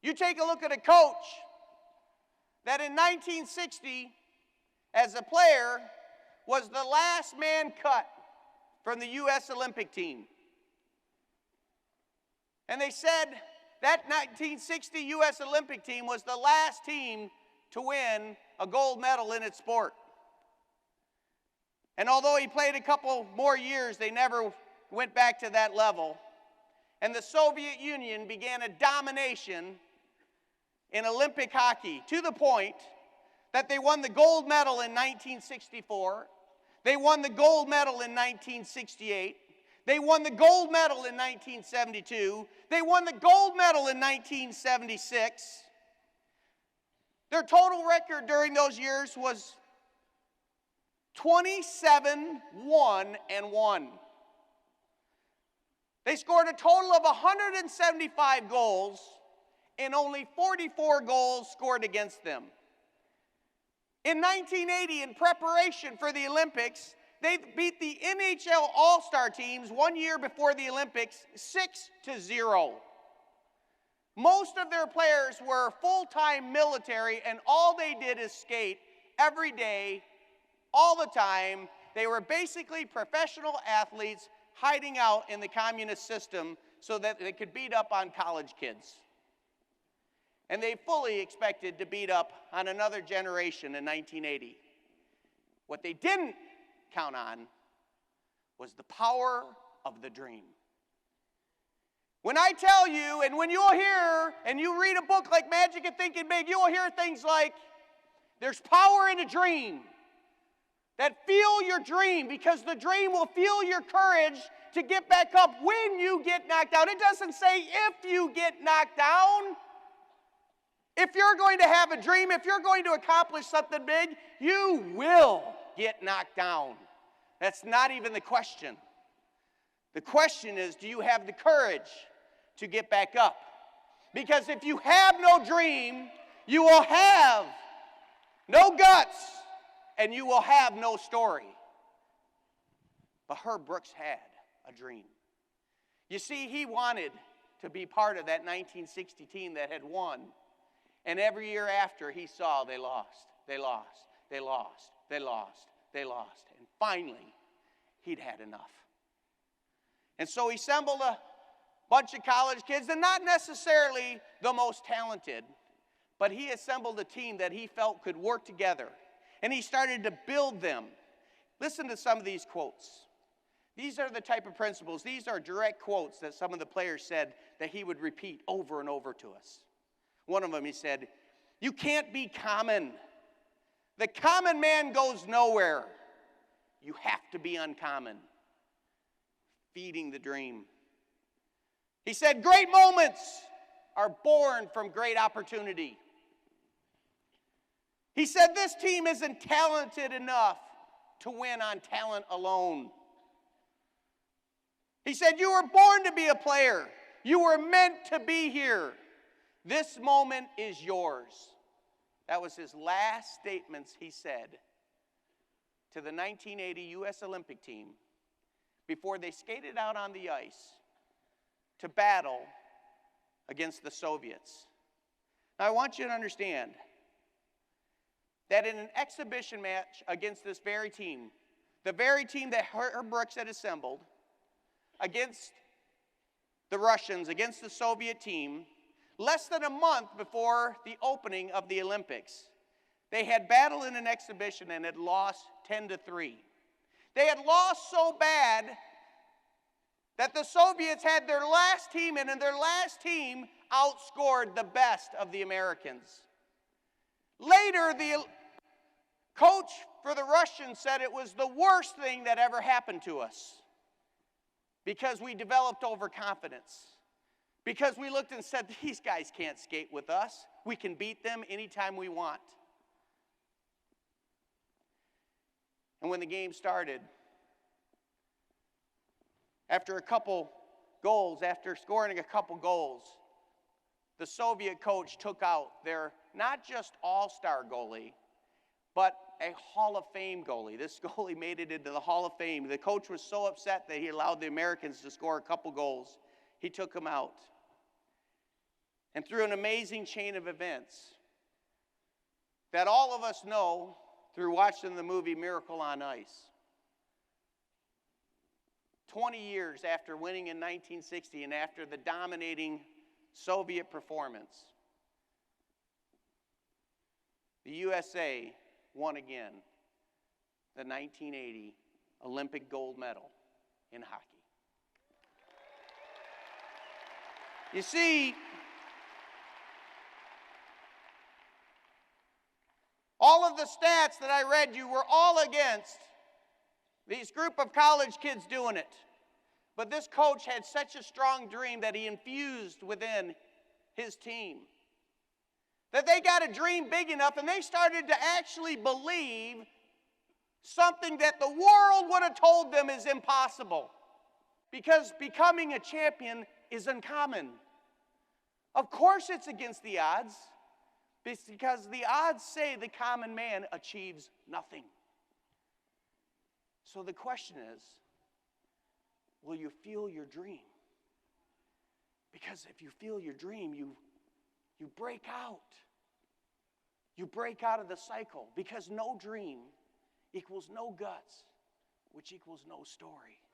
You take a look at a coach that in 1960, as a player, was the last man cut from the U.S. Olympic team. And they said that 1960 U.S. Olympic team was the last team to win a gold medal in its sport. And although he played a couple more years, they never went back to that level. And the Soviet Union began a domination in Olympic hockey to the point that they won the gold medal in 1964. They won the gold medal in 1968. They won the gold medal in 1972. They won the gold medal in 1976. Their total record during those years was 27-1-1. They scored a total of 175 goals and only 44 goals scored against them. In 1980, in preparation for the Olympics, they beat the NHL All-Star teams 1 year before the Olympics 6-0. Most of their players were full-time military, and all they did is skate every day, all the time. They were basically professional athletes hiding out in the communist system so that they could beat up on college kids. And they fully expected to beat up on another generation in 1980. What they didn't count on was the power of the dream. When I tell you, and when you'll hear, and you read a book like Magic of Thinking Big, you will hear things like, there's power in a dream. That feel your dream, because the dream will fuel your courage to get back up when you get knocked down. It doesn't say if you get knocked down. If you're going to have a dream, if you're going to accomplish something big, you will get knocked down. That's not even the question. The question is, do you have the courage to get back up? Because if you have no dream, you will have no guts, and you will have no story. But Herb Brooks had a dream. You see, he wanted to be part of that 1960 team that had won. And every year after, he saw they lost, they lost, they lost, they lost, they lost. And finally, he'd had enough. And so he assembled a bunch of college kids, and not necessarily the most talented, but he assembled a team that he felt could work together. And he started to build them. Listen to some of these quotes. These are the type of principles, these are direct quotes that some of the players said that he would repeat over and over to us. One of them, he said, you can't be common. The common man goes nowhere. You have to be uncommon. Feeding the dream. He said, great moments are born from great opportunity. He said, this team isn't talented enough to win on talent alone. He said, you were born to be a player. You were meant to be here. This moment is yours. That was his last statements he said to the 1980 U.S. Olympic team before they skated out on the ice to battle against the Soviets. Now, I want you to understand that in an exhibition match against this very team, the very team that Herb Brooks had assembled, against the Russians, against the Soviet team, less than a month before the opening of the Olympics, they had battled in an exhibition and had lost 10-3. They had lost so bad that the Soviets had their last team in, and their last team outscored the best of the Americans. Later, the coach for the Russians said it was the worst thing that ever happened to us because we developed overconfidence. Because we looked and said, these guys can't skate with us. We can beat them anytime we want. And when the game started, after a couple goals, after scoring a couple goals, the Soviet coach took out their not just all-star goalie, but a Hall of Fame goalie. This goalie made it into the Hall of Fame. The coach was so upset that he allowed the Americans to score a couple goals. He took him out. and through an amazing chain of events that all of us know through watching the movie Miracle on Ice. 20 years after winning in 1960 and after the dominating Soviet performance, the USA won again the 1980 Olympic gold medal in hockey. You see, all of the stats that I read you were all against these group of college kids doing it. But this coach had such a strong dream that he infused within his team, that they got a dream big enough and they started to actually believe something that the world would have told them is impossible. Because becoming a champion is uncommon. Of course it's against the odds, because the odds say the common man achieves nothing. So the question is, will you feel your dream? Because if you feel your dream, you break out. You break out of the cycle, because no dream equals no guts, which equals no story.